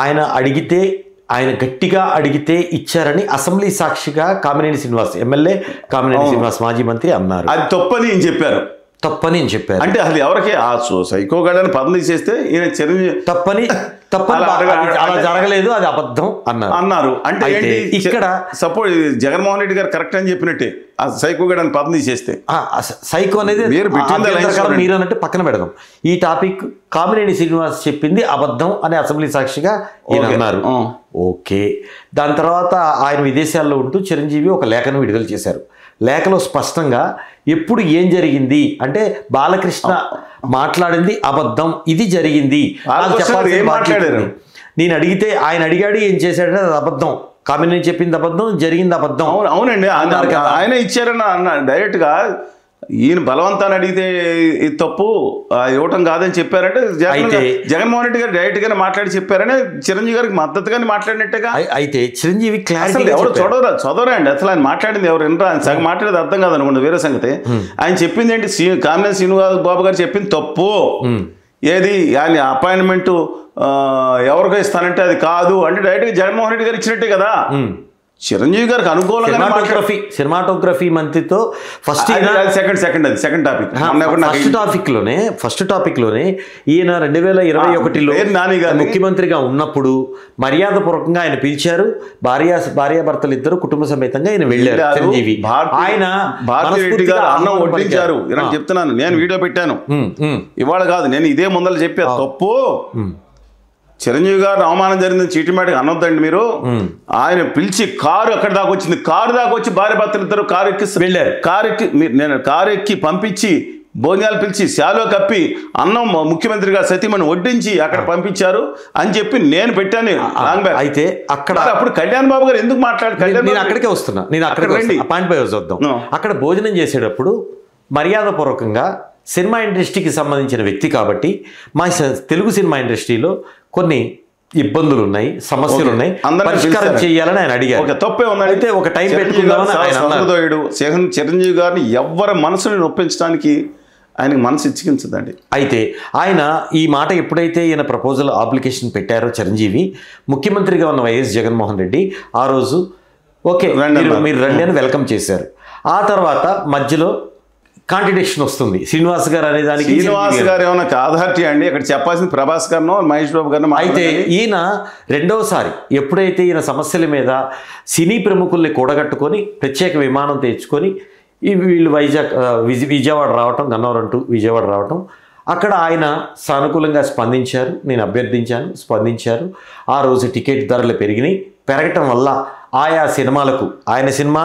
ఆయన అడిగితే ఆయన గట్టిగా అడిగితే ఇచ్చారని అసెంబ్లీ సాక్షిగా కామినేని శ్రీనివాస్ ఎమ్మెల్యే కామినేని శ్రీనివాస్ మాజీ మంత్రి అన్నారు. అది తప్పని చెప్పారు. తప్పని చెప్పారు. అంటే అసలు ఎవరికి ఆ సైకో గాడని పదం తీసేస్తే ఈయన చిరంజీవి తప్పని అలా జరగలేదు, అది అబద్ధం అన్నారు. అంటే ఇక్కడ సపోజ్ జగన్మోహన్ రెడ్డి గారు కరెక్ట్ అని చెప్పినట్టే ఆ సైకో గాడని పదం తీసేస్తే సైకో అనేది మీరు అన్నట్టు పక్కన పెడదాం. ఈ టాపిక్ కామినేని శ్రీనివాస్ చెప్పింది అబద్ధం అని అసెంబ్లీ సాక్షిగా ఈయన అన్నారు. ఓకే. దాని తర్వాత ఆయన విదేశాల్లో ఉంటూ చిరంజీవి ఒక లేఖను విడుదల చేశారు. లేఖలో స్పష్టంగా ఎప్పుడు ఏం జరిగింది అంటే బాలకృష్ణ మాట్లాడింది అబద్ధం, ఇది జరిగింది నేను అడిగితే ఆయన అడిగాడు ఏం చేశాడంటే అది అబద్ధం, కామినేని చెప్పింది అబద్ధం, జరిగింది అబద్ధం. అవునండి ఆయన ఇచ్చారని అన్న డైరెక్ట్గా. ఈయన బలవంతాన్ని అడిగితే ఇది తప్పు ఇవ్వటం కాదని చెప్పారంటే జగన్మోహన్ రెడ్డి గారు డైరెక్ట్ గానే మాట్లాడి చెప్పారని చిరంజీవి గారికి మద్దతుగానే మాట్లాడినట్టుగా. అయితే చిరంజీవి క్లారిటీ ఎవరు చదవరా అండి అసలు ఆయన మాట్లాడింది ఎవరు వినరా? ఆయన సగం మాట్లాడేది అర్థం కాదనుకోండి వేరే సంగతి. ఆయన చెప్పింది ఏంటి? కామినేని శ్రీనివాస్ బాబు గారు చెప్పింది తప్పు. ఏది ఆయన అపాయింట్మెంట్ ఎవరికో ఇస్తానంటే అది కాదు అంటే డైరెక్ట్గా జగన్మోహన్ రెడ్డి గారు ఇచ్చినట్టే కదా. చిరంజీవి గారికి అనుకూలంగా సినిమాటోగ్రఫీ మంత్రితో ఫస్ట్ టాపిక్ లోనే ఈయన 2021లో ముఖ్యమంత్రిగా ఉన్నప్పుడు మర్యాదపూర్వకంగా ఆయన పిలిచారు. భార్యాభర్తలు ఇద్దరు కుటుంబ సమేతంగా ఆయన వెళ్ళారు. చిరంజీవి ఆయన రెడ్డి గారు అన్నం వడ్డించారు. చెప్తున్నాను, నేను వీడియో పెట్టాను ఇవాళ కాదు, నేను ఇదే ముందర చెప్పా తప్పు. చిరంజీవి గారు అవమానం జరిగిందని చీటిమాటికి అనొద్దండి మీరు. ఆయన పిలిచి కారు అక్కడ దాకా వచ్చింది, కారు దాకా వచ్చి భార్య భర్తలు ఇద్దరు కారు ఎక్కి వెళ్ళారు. నేను కారు ఎక్కి పంపించి భోజనాలు పిలిచి శాలో కప్పి అన్నం ముఖ్యమంత్రి గారు సతీమణి వడ్డించి అక్కడ పంపించారు అని చెప్పి నేను పెట్టాను. అయితే అక్కడ అప్పుడు కళ్యాణ్ బాబు గారు ఎందుకు మాట్లాడారు? నేను అక్కడికే వస్తున్నా, నేను అక్కడికి పాయింట్ పై చూద్దాం. అక్కడ భోజనం చేసేటప్పుడు మర్యాదపూర్వకంగా సినిమా ఇండస్ట్రీకి సంబంధించిన వ్యక్తి కాబట్టి మా తెలుగు సినిమా ఇండస్ట్రీలో కొన్ని ఇబ్బందులు ఉన్నాయి, సమస్యలు ఉన్నాయి, పరిష్కారం చేయాలని ఆయన అడిగారు. తప్పే ఉంది. అయితే ఒక టైం పెట్టుకుందామని చిరంజీవి గారిని ఎవరి మనసుని నొప్పించడానికి ఆయనకి మనసు ఇచ్చికించదండి. అయితే ఆయన ఈ మాట ఎప్పుడైతే ఈయన ప్రపోజల్ అప్లికేషన్ పెట్టారో చిరంజీవి, ముఖ్యమంత్రిగా ఉన్న వైఎస్ జగన్మోహన్ రెడ్డి ఆ రోజు ఓకే మీరు రండి అని వెల్కమ్ చేశారు. ఆ తర్వాత మధ్యలో కాంట్రడిక్షన్ వస్తుంది. శ్రీనివాస్ గారు అనే దానికి శ్రీనివాస్ గారు ఏమన్నా అథారిటీ అండి ఇక్కడ చెప్పాల్సింది ప్రభాస్ గారినో మహేష్ బాబు గారినో. అయితే ఈయన రెండవసారి ఎప్పుడైతే ఈయన సమస్యల మీద సినీ ప్రముఖుల్ని కూడగట్టుకొని ప్రత్యేక విమానం తెచ్చుకొని వీళ్ళు విజయవాడ రావటం, గన్నవరం టు విజయవాడ రావటం, అక్కడ ఆయన సానుకూలంగా స్పందించారు. నేను అభ్యర్థించాను, స్పందించారు. ఆ రోజు టికెట్ ధరలు పెరగటం వల్ల ఆయా సినిమాలకు ఆయన సినిమా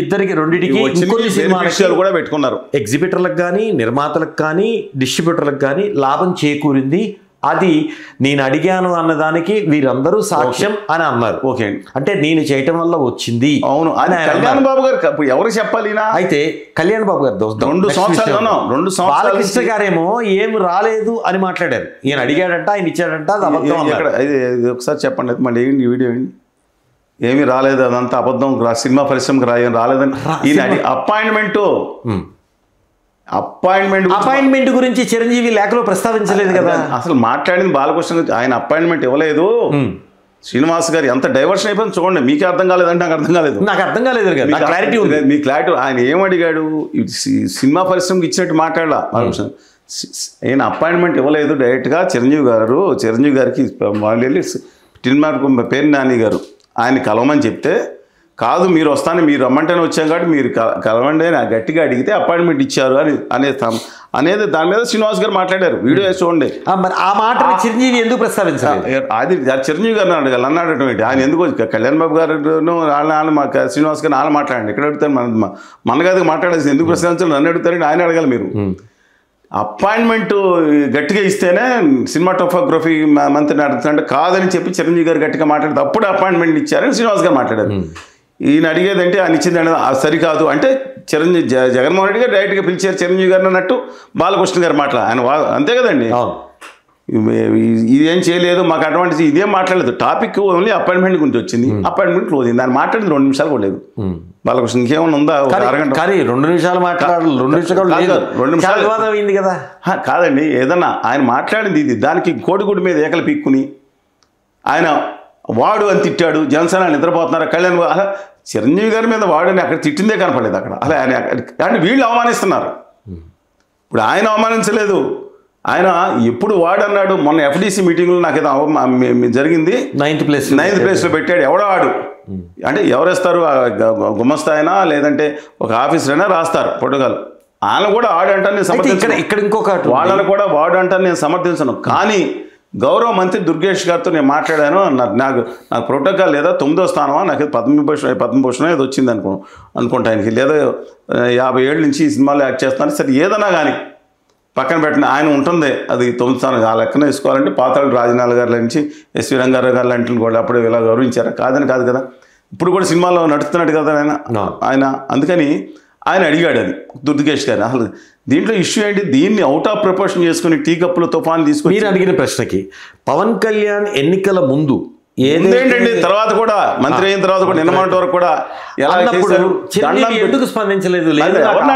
ఇద్దరికి రెండింటికి కూడా పెట్టుకున్నారు. ఎగ్జిబిటర్లకు కానీ నిర్మాతలకు కానీ డిస్ట్రిబ్యూటర్లకు కానీ లాభం చేకూరింది. అది నేను అడిగాను అన్నదానికి వీరందరూ సాక్ష్యం అని అన్నారు. ఓకే, అంటే నేను చేయటం వల్ల వచ్చింది. అవును, కళ్యాణ్ బాబు గారు ఎవరు చెప్పాలి? అయితే కళ్యాణ్ బాబు గారు 2 సంవత్సరాలు బాలకృష్ణ గారేమో ఏం రాలేదు అని మాట్లాడారు. ఈయన అడిగాడంట, ఆయన ఇచ్చాడంట, అది అబద్ధం. ఒకసారి చెప్పండి మళ్ళీ ఏంటి వీడియో ఏంటి? ఏమి రాలేదు, అదంతా అబద్ధం, సినిమా పరిశ్రమకు రాలేదని ఈయన అపాయింట్మెంట్ గురించి చిరంజీవి లేఖలో ప్రస్తావించలేదు కదా. అసలు మాట్లాడింది బాలకృష్ణ, ఆయన అపాయింట్మెంట్ ఇవ్వలేదు. శ్రీనివాస్ గారు ఎంత డైవర్షన్ అయిపోయింది చూడండి. మీకే అర్థం కాలేదంటే నాకు అర్థం కాలేదు. మీ క్లారిటీ ఆయన ఏమడిగాడు? సినిమా పరిశ్రమకి ఇచ్చినట్టు మాట్లాడాల బాలకృష్ణ. ఆయన అపాయింట్మెంట్ ఇవ్వలేదు డైరెక్ట్గా చిరంజీవి గారికి వాళ్ళు వెళ్ళి టిన్మార్కు పేరు నాని గారు ఆయన కలవమని చెప్తే, కాదు మీరు వస్తాను, మీరు రమ్మంటేనే వచ్చాం కాబట్టి మీరు కలవండి అని గట్టిగా అడిగితే అపాయింట్మెంట్ ఇచ్చారు అనేది దాని మీద శ్రీనివాస్ గారు మాట్లాడారు. వీడియో వేసి చూడండి. ఆ మాట చిరంజీవి ఎందుకు ప్రస్తావించారు? అది చిరంజీవి గారిని అడగాలి, అన్నాడటువంటి ఆయన ఎందుకు కళ్యాణ్ బాబు గారు శ్రీనివాస్ గారు నాన్న మాట్లాడండి. ఎక్కడ అడుగుతారు? మన గదికి మాట్లాడాల్సింది ఎందుకు ప్రస్తావించాలి? నన్ను అడుగుతారండి, ఆయన అడగాలి. మీరు అపాయింట్మెంట్ గట్టిగా ఇస్తేనే సినిమాటోగ్రఫీ మంత్రిని అడుగుతుంటే కాదని చెప్పి చిరంజీవి గారు గట్టిగా మాట్లాడితే అప్పుడు అపాయింట్మెంట్ ఇచ్చారని శ్రీనివాస్ గారు మాట్లాడారు. ఈయన అడిగేదంటే ఆయన ఇచ్చింది అనేది సరికాదు అంటే జగన్మోహన్ రెడ్డి గారు డైరెక్ట్గా పిలిచారు చిరంజీవి గారిని అన్నట్టు బాలకృష్ణ గారు ఆయన అంతే కదండి. ఇదేం చేయలేదు, మాకు అడ్వాంటేజ్ ఇదేం మాట్లాడలేదు. టాపిక్ ఓన్లీ అపాయింట్మెంట్ గురించి వచ్చింది, అపాయింట్మెంట్ క్లోజ్ అయింది. ఆయన మాట్లాడింది 2 నిమిషాలు కూడా లేదు. బాలకృష్ణ ఇంకేమన్నా ఉందా? అరగంట కానీ 2 నిమిషాలు మాట్లాడాలి. 2 నిమిషాలు వివాదం అయింది కదా. కాదండి, ఏదన్నా ఆయన మాట్లాడింది ఇది, దానికి కోడిగుడి మీద ఏకలు పీక్కుని ఆయన వాడు అని తిట్టాడు. జనసేన నిద్రపోతున్నారు, కళ్యాణ్ అలా చిరంజీవి గారి మీద వాడని అక్కడ తిట్టిందే కనపడలేదు అక్కడ. అలా ఆయన అంటే వీళ్ళు అవమానిస్తున్నారు. ఇప్పుడు ఆయన అవమానించలేదు. ఆయన ఎప్పుడు వాడన్నాడు? మొన్న ఎఫ్డిసి మీటింగ్లో నాకు ఏదో జరిగింది, 9th ప్లేస్లో పెట్టాడు. ఎవడో వాడు అంటే ఎవరేస్తారు? గుమస్తా అయినా లేదంటే ఒక ఆఫీసర్ అయినా రాస్తారు ప్రోటోకాల్. ఆయన కూడా వాడంటాను నేను సమర్థించను. ఇక్కడ ఇంకొక వాళ్ళని కూడా వాడంటాను నేను సమర్థించను. కానీ గౌరవ మంత్రి దుర్గేష్ గారితో నేను మాట్లాడాను. నాకు ప్రోటోకాల్ లేదా 9వ స్థానమా, నాకు పద్మభూషణ ఏదో వచ్చింది అనుకుంటా ఆయనకి, లేదా 50 ఏళ్ళ నుంచి ఈ సినిమాలో యాక్ట్ చేస్తాను. సరే ఏదన్నా కానీ పక్కన పెట్టిన ఆయన ఉంటుంది, అది 9వ స్థానం ఆ లెక్కన వేసుకోవాలంటే పాతాళ రాజనాల్ గారి నుంచి ఎస్వి రంగారావు గారు లాంటి కూడా అప్పుడే ఇలా గౌరవించారు. కాదని కాదు కదా, ఇప్పుడు కూడా సినిమాలో నడుస్తున్నాడు కదా ఆయన. అందుకని ఆయన అడిగాడు అది దుర్గేష్ గారు. అసలు దీంట్లో ఇష్యూ ఏంటి? దీన్ని అవుట్ ఆఫ్ ప్రపోర్షన్ చేసుకుని టీ కప్పులో తుఫాన్ తీసుకుని మీరు అడిగిన ప్రశ్నకి పవన్ కళ్యాణ్ ఎన్నికల ముందు ఏంటండి, తర్వాత కూడా మంత్రి అయిన తర్వాత కూడా నిన్న మొన్నటి వరకు కూడా ఎందుకు స్పందించలేదు? ఎవరిని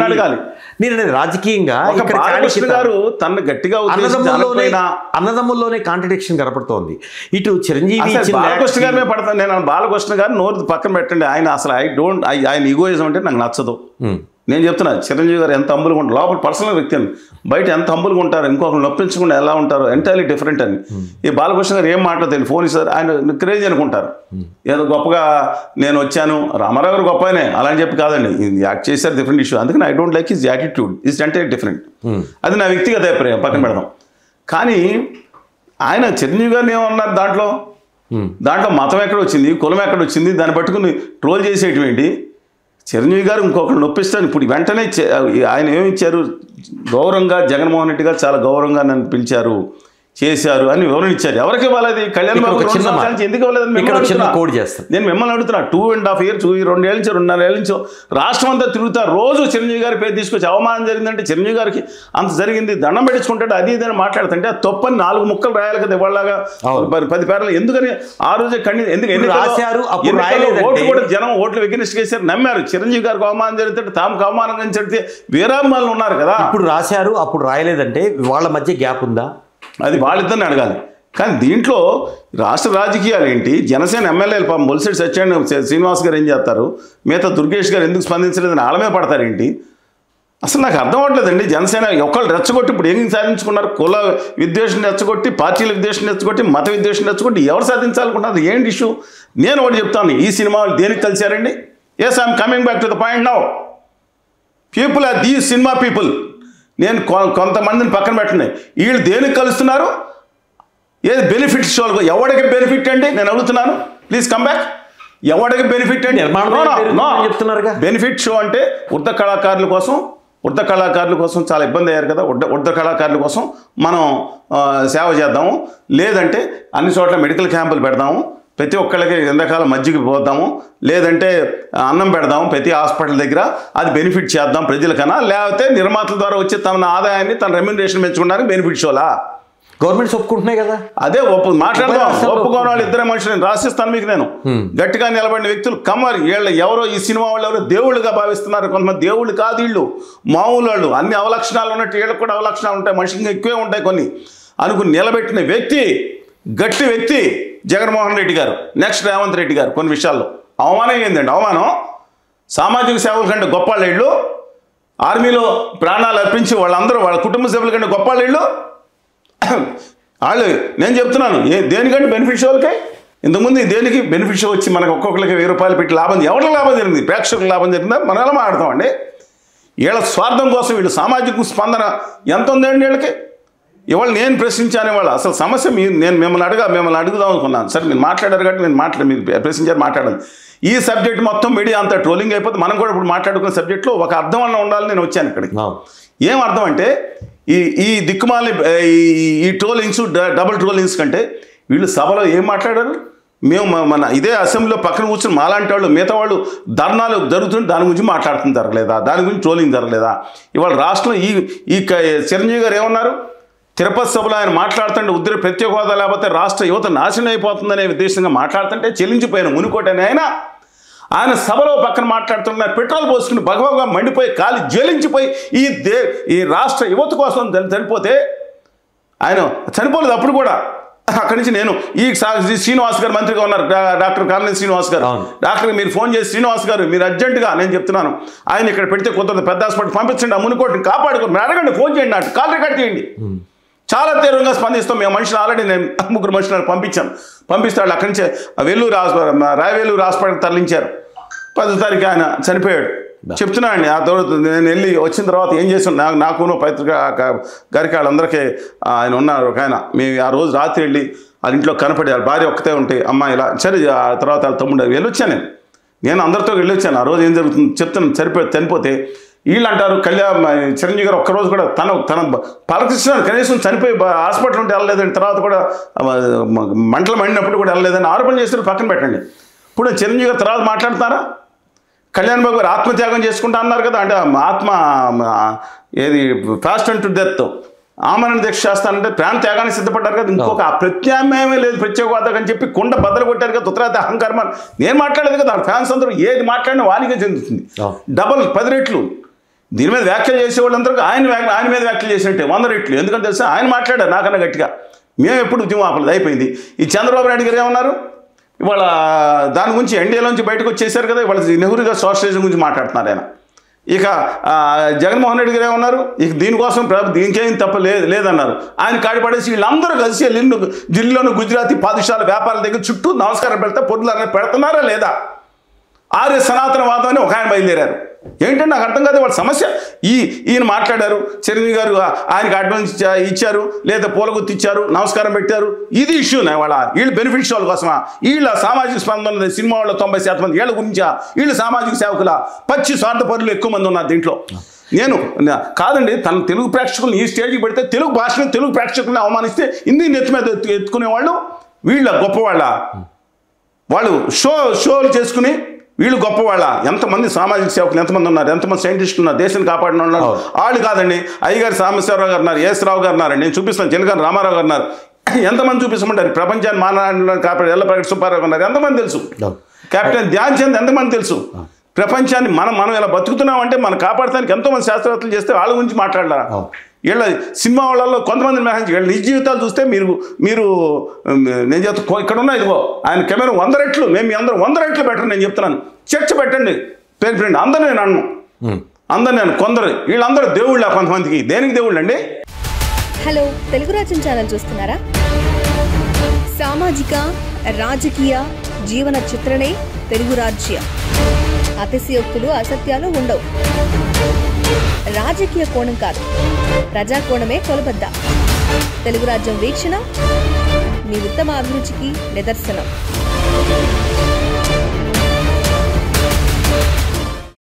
అడగాలి? నేను రాజకీయంగా బాలకృష్ణ గారు తను గట్టిగా అన్నదమ్ముల్లోనే కాంట్రడిక్షన్ కనపడుతోంది. ఇటు చిరంజీవి బాలకృష్ణ గారి పడతాను నేను. బాలకృష్ణ గారు నోరు పక్కన పెట్టండి. ఆయన అసలు ఆయన ఈగోయిజం అంటే నాకు నచ్చదు. నేను చెప్తున్నా, చిరంజీవి గారు ఎంత హంబుల్గా ఉంటారు, లోపల పర్సనల్ వ్యక్తి అని, బయట ఎంత హంబుల్గా ఉంటారు, ఇంకొకరు నొప్పించకుండా ఎలా ఉంటారు, ఎంటైర్లీ డిఫరెంట్ అని. ఈ బాలకృష్ణ గారు ఏం మాట్లాడతారు, ఫోన్ ఇస్తారు, ఆయన క్రేజ్ అనుకుంటారు. ఏదో గొప్పగా నేను వచ్చాను, రామారావు గారు గొప్ప ఆయనే అలా అని చెప్పి కాదండి, యాక్ట్ చేశారు, డిఫరెంట్ ఇష్యూ. అందుకని I don't like his attitude, is entire different. అది నా వ్యక్తిగత అభిప్రాయం, పక్కన పెడదాం. కానీ ఆయన చిరంజీవి గారిని ఏమన్నారు దాంట్లో మతం ఎక్కడ వచ్చింది, కులం ఎక్కడ వచ్చింది, దాన్ని పట్టుకుని ట్రోల్ చేసేటువంటి చిరంజీవి గారు ఇంకొకరు నొప్పిస్తాను. ఇప్పుడు వెంటనే ఆయన ఏమి ఇచ్చారు, గౌరవంగా జగన్మోహన్ రెడ్డి గారు చాలా గౌరవంగా నన్ను పిలిచారు, చేశారు అని వివరణ ఇచ్చారు. ఎవరికి ఇవ్వాలి? కళ్యాణ్ బాబు ఎందుకు ఇవ్వలేదు? నేను మిమ్మల్ని అడుగుతున్నా. 2.5 years 2 ఏళ్ళ నుంచి 2.5 ఏళ్ళ నుంచి రాష్ట్రం అంతా తిరుగుతా, రోజు చిరంజీవి గారి పేరు తీసుకొచ్చి అవమానం జరిగిందంటే చిరంజీవి గారికి అంత జరిగింది, దండం పెట్టించుకుంటాడు, అది ఇదని మాట్లాడుతుంటే తప్పని 4 ముక్కలు రాయాలి కదా ఇవాళగా 10 పేర్లు. ఎందుకని ఆ రోజే ఓట్లు కూడా జనం ఓట్లు వెగ్గినిస్ట్ చేశారు, నమ్మారు. చిరంజీవి గారికి అవమానం జరిగితే తాముకు అవమానం జరిగితే వీరాభిమానులు ఉన్నారు కదా. ఇప్పుడు రాశారు, అప్పుడు రాయలేదంటే వాళ్ళ మధ్య గ్యాప్ ఉందా? అది వాళ్ళిద్దరిని అడగాలి. కానీ దీంట్లో రాష్ట్ర రాజకీయాలు ఏంటి? జనసేన ఎమ్మెల్యేలు పాపం బొలిశెట్టి సత్యనారాయణ శ్రీనివాస్ గారు ఏం చేస్తారు, మిగతా దుర్గేష్ గారు ఎందుకు స్పందించలేదని ఆలమే పడతారేంటి? అసలు నాకు అర్థం అవ్వట్లేదండి. జనసేన ఒకళ్ళు రెచ్చగొట్టి ఇప్పుడు ఏం సాధించుకున్నారు? కుల విద్వేషం రెచ్చగొట్టి, పార్టీల విద్వేషం రెచ్చగొట్టి, మత విద్వేషం రెచ్చగొట్టి ఎవరు సాధించాలనుకుంటున్నారు? ఏంటి ఇష్యూ? నేను ఒకటి చెప్తాను, ఈ సినిమా దేనికి కలిశారండి? Yes, I'm coming back to the point now. People are these cinema people. నేను కొంతమందిని పక్కన పెట్టండి, వీళ్ళు దేనికి కలుస్తున్నారు? ఏది బెనిఫిట్ షో? ఎవడికి బెనిఫిట్ అండి నేను అడుగుతున్నాను, ప్లీజ్ కమ్ బ్యాక్. ఎవడికి బెనిఫిట్ అండి? బెనిఫిట్ షో అంటే వృద్ధ కళాకారుల కోసం చాలా ఇబ్బంది అయ్యారు కదా, వృద్ధ కళాకారుల కోసం మనం సేవ చేద్దాము, లేదంటే అన్ని చోట్ల మెడికల్ క్యాంపులు పెడదాము, ప్రతి ఒక్కళ్ళకి ఎండాకాలం మజ్జిగ పోద్దాము, లేదంటే అన్నం పెడదాము ప్రతి హాస్పిటల్ దగ్గర, అది బెనిఫిట్ చేద్దాం ప్రజలకన్నా, లేకపోతే నిర్మాతల ద్వారా వచ్చే తన ఆదాయాన్ని తన రెమ్యునరేషన్ పెంచుకోవడానికి బెనిఫిట్ షోలా? గవర్నమెంట్స్ ఒప్పుకుంటున్నాయి కదా. అదే మాట్లాడదాం. ఒప్పుకోని వాళ్ళు ఇద్దరే మనుషులు, నేను రాసిస్తాను మీకు. నేను గట్టిగా నిలబడిన వ్యక్తులు కమ్మరి వీళ్ళు ఎవరో, ఈ సినిమా వాళ్ళు ఎవరో దేవుళ్ళుగా భావిస్తున్నారు. కొంతమంది దేవుళ్ళు కాదు, వీళ్ళు మామూలు వాళ్ళు. అన్ని అవలక్షణాలు ఉన్నట్టు వీళ్ళకి కూడా అవలక్షణాలు ఉంటాయి, మనిషికి ఎక్కువే ఉంటాయి కొన్ని అనుకుని నిలబెట్టిన వ్యక్తి, గట్టి వ్యక్తి జగన్మోహన్ రెడ్డి గారు, నెక్స్ట్ రేవంత్ రెడ్డి గారు. కొన్ని విషయాల్లో అవమానం ఏందండి? అవమానం. సామాజిక సేవల కంటే గొప్పవాళ్ళు వీళ్ళు, ఆర్మీలో ప్రాణాలు అర్పించి వాళ్ళందరూ వాళ్ళ కుటుంబ సభ్యుల కంటే గొప్పవాళ్ళు వీళ్ళు. వాళ్ళు నేను చెప్తున్నాను, దేనికంటే బెనిఫిట్ షోలకే. ఇంతకుముందు దేనికి బెనిఫిట్ షో వచ్చి మనకు ఒక్కొక్కరికి 1000 రూపాయలు పెట్టి లాభం, ఎవరికి లాభం జరిగింది? ప్రేక్షకులకు లాభం జరిగిందా? మనం ఎలా మాట్లాడతామండి? వీళ్ళ స్వార్థం కోసం వీళ్ళు సామాజిక స్పందన ఎంత ఉందండి వీళ్ళకి? ఇవాళ నేను ప్రశ్నించాను. ఇవాళ అసలు సమస్య నేను మిమ్మల్ని అడుగుదాం అనుకున్నాను. సరే మీరు మాట్లాడారు కాబట్టి మీరు ప్రశ్నించారు, మాట్లాడాలి. ఈ సబ్జెక్ట్ మొత్తం మీడియా అంతా ట్రోలింగ్ అయిపోతే మనం కూడా ఇప్పుడు మాట్లాడుకున్న సబ్జెక్ట్లో ఒక అర్థం అన్న ఉండాలని నేను వచ్చాను ఇక్కడికి. ఏం అర్థం అంటే ఈ దిక్కుమాలి ఈ ట్రోలింగ్స్, డబుల్ ట్రోలింగ్స్ కంటే వీళ్ళు సభలో ఏం మాట్లాడారు? మేము మన ఇదే అసెంబ్లీలో పక్కన కూర్చొని మాలాంటి వాళ్ళు, మిగతా వాళ్ళు ధర్నాలు జరుగుతుంటే దాని గురించి మాట్లాడుతుంది జరగలేదా? దాని గురించి ట్రోలింగ్ జరగలేదా? ఇవాళ రాష్ట్రంలో ఈ చిరంజీవి గారు ఏమన్నారు? తిరుపతి సభలో ఆయన మాట్లాడుతుంటే ప్రత్యేక హోదా లేకపోతే రాష్ట్ర యువత నాశనం అయిపోతుందనే ఉద్దేశంగా మాట్లాడుతుంటే చెల్లించిపోయిన మునుకోటని ఆయన సభలో పక్కన మాట్లాడుతున్న పెట్రోల్ పోసుకుని భగభగా మండిపోయి కాలి జ్వలించిపోయి ఈ రాష్ట్ర యువత కోసం చనిపోతే ఆయన చనిపోలేదు. అప్పుడు కూడా అక్కడి నుంచి నేను ఈ శ్రీనివాస్ గారు మంత్రిగా ఉన్నారు, డాక్టర్ కామినేని శ్రీనివాస్ గారు. డాక్టర్కి మీరు ఫోన్ చేసి శ్రీనివాస్ గారు మీరు అర్జెంటుగా నేను చెప్తున్నాను ఆయన ఇక్కడ పెడితే కుదరదు, పెద్ద హాస్పిటల్ పంపించండి, ఆ మునుకోటిని కాపాడుకో, మీరు అడగండి, ఫోన్ చేయండి, నాకు కాల్ రికార్డ్ చేయండి. చాలా తీవ్రంగా స్పందిస్తాం. మేము మనుషులు ఆల్రెడీ నేను 3 మనుషులను పంపిస్తాడు. అక్కడి నుంచే రాయవేలూరు హాస్పిటల్కి తరలించారు. 10వ తారీఖు ఆయన చనిపోయాడు. చెప్తున్నానండి. ఆ తర్వాత నేను వెళ్ళి వచ్చిన తర్వాత ఏం చేసాను, నాకును పత్రిక గారికి వాళ్ళందరికీ ఆయన ఉన్నారు ఒక ఆయన. మేము ఆ రోజు రాత్రి వెళ్ళి వాళ్ళ ఇంట్లో కనపడి వాళ్ళ భార్య ఒక్కతే ఉంటే అమ్మ ఇలా సరే, ఆ తర్వాత వాళ్ళ తమ్ముడు వెళ్ళొచ్చాను. నేను అందరితో వెళ్ళొచ్చాను. ఆ రోజు ఏం జరుగుతుంది చెప్తాను. చనిపోతే వీళ్ళు అంటారు చిరంజీవి గారు ఒక్కరోజు కూడా తన పలకృష్ణ కనీసం చనిపోయి హాస్పిటల్ ఉంటే వెళ్ళలేదని, తర్వాత కూడా మంటలు మండినప్పుడు కూడా వెళ్ళలేదని ఆరోపణ చేస్తారు. పక్కన పెట్టండి. ఇప్పుడు చిరంజీవి గారు తర్వాత మాట్లాడుతారా? కళ్యాణ్ బాబు గారు ఆత్మత్యాగం చేసుకుంటా అన్నారు కదా, అంటే ఆత్మ ఏది ఫాస్ట్ అండ్ టు డెత్ ఆమరణ దీక్ష చేస్తానంటే ప్రాణ త్యాగానికి సిద్ధపడ్డారు కదా. ఇంకొక ప్రత్యామ్నాయమే లేదు ప్రత్యేకవాదం అని చెప్పి కుండ బద్దలు కొట్టారు కదా. ఉత్తరాది అహంకారం నేను మాట్లాడలేదు కదా. ఫ్యాన్స్ అందరూ ఏది మాట్లాడినా వానికే చెందుతుంది. డబల్ 10 రెట్లు. దీని మీద వ్యాఖ్యలు చేసేవాళ్ళందరూ ఆయన మీద వ్యాఖ్యలు చేసినట్టే 100 రెట్లు. ఎందుకంటే తెలుసా ఆయన మాట్లాడారు నాకన్నా గట్టిగా. మేము ఎప్పుడు ఉద్యమం ఆపలేదు, అయిపోయింది. ఈ చంద్రబాబు నాయుడు గారు ఏమన్నారు, ఇవాళ దాని గురించి ఎన్డీఏలోంచి బయటకు వచ్చేసారు కదా, ఇవాళ నెహ్రూ గారు సోషలిజం గురించి మాట్లాడుతున్నారు ఆయన. ఇక జగన్మోహన్ రెడ్డి గారు ఏమన్నారు, ఇక దీనికోసం దీనికేం తప్ప లేదన్నారు. ఆయన కాడిపడేసి వీళ్ళందరూ కలిసి ఢిల్లీలోని గుజరాతీ పాదుషాల వ్యాపారాల దగ్గర చుట్టూ నమస్కారం పెడితే పొద్దులు పెడుతున్నారా లేదా? ఆర్య సనాతనవాదం అని ఒక ఆయన బయలుదేరారు. ఏంటంటే నాకు అర్థం కాదు వాళ్ళ సమస్య. ఈయన మాట్లాడారు, చిరంజీవి గారు ఆయనకి అడ్వాన్స్ ఇచ్చారు, లేదా పూలగుత్తి ఇచ్చారు, నమస్కారం పెట్టారు, ఇది ఇష్యూనే. వీళ్ళు బెనిఫిట్స్ వాళ్ళ కోసమా? వీళ్ళ సామాజిక స్పందన సినిమా వాళ్ళ 90% మంది వీళ్ళ గురించా? వీళ్ళు సామాజిక సేవకుల పచ్చి స్వార్థపరులు ఎక్కువ మంది ఉన్నారు దీంట్లో. నేను కాదండి, తన తెలుగు ప్రేక్షకులను ఈ స్టేజ్కి పెడితే తెలుగు భాషను తెలుగు ప్రేక్షకులను అవమానిస్తే హిందీ నెత్తి మీద ఎత్తుకునేవాళ్ళు వీళ్ళ గొప్పవాళ్ళ. వాళ్ళు షోలు చేసుకుని వీళ్ళు గొప్పవాళ్ళ. ఎంతమంది సామాజిక సేవకులు ఎంతమంది ఉన్నారు, ఎంతమంది సైంటిస్టులు ఉన్నారు, దేశాన్ని కాపాడిన ఉన్నారు. వాళ్ళు కాదండి. అయ్యగారు సాంబశివరావు గారు ఉన్నారు, ఎస్ రావు గారు ఉన్నారు, నేను చూపిస్తాను చెలిగారు రామారావు గారు ఉన్నారు. ఎంతమంది చూపిస్తామంటారు? ప్రపంచాన్ని మానవాళిని కాపాడు ఎల్లప్రగడ సుబ్బారావు ఉన్నారు, ఎంతమంది తెలుసు? కెప్టెన్ ధ్యాన్ చంద్ ఎంతమంది తెలుసు? ప్రపంచాన్ని మనం ఇలా బతుకుతున్నామంటే మనం కాపాడటానికి ఎంతోమంది శాస్త్రవేత్తలు చేస్తే వాళ్ళ గురించి మాట్లాడారా? వీళ్ళ సినిమా వాళ్ళలో కొంతమంది మెహాన్స్ వీళ్ళ నిజ జీవితాలు చూస్తే మీరు నేను చెప్తా ఇక్కడ ఉన్నా ఇదిగో ఆయన కెమెరా 100 రెట్లు, మేము మీ అందరూ 100 రెట్లు బెటర్. నేను చెప్తున్నాను, చర్చ పెట్టండి పేరు ఫ్రెండ్. అందరూ నేను అందరు నేను కొందరు వీళ్ళందరూ దేవుళ్ళ. కొంతమందికి దేనికి దేవుళ్ళు అండి? హలో, తెలుగు రాజ్యం ఛానల్ చూస్తున్నారా? సామాజిక రాజకీయ జీవన చిత్రణే తెలుగు రాజ్యం. అతిశయోక్తులు అసత్యాలు ఉండవు. రాజకీయ కోణం కాదు, ప్రజా కోణమే కొలబద్ద. తెలుగు రాజ్యం వీక్షణ మీ ఉత్తమ అభిరుచికి నిదర్శనం.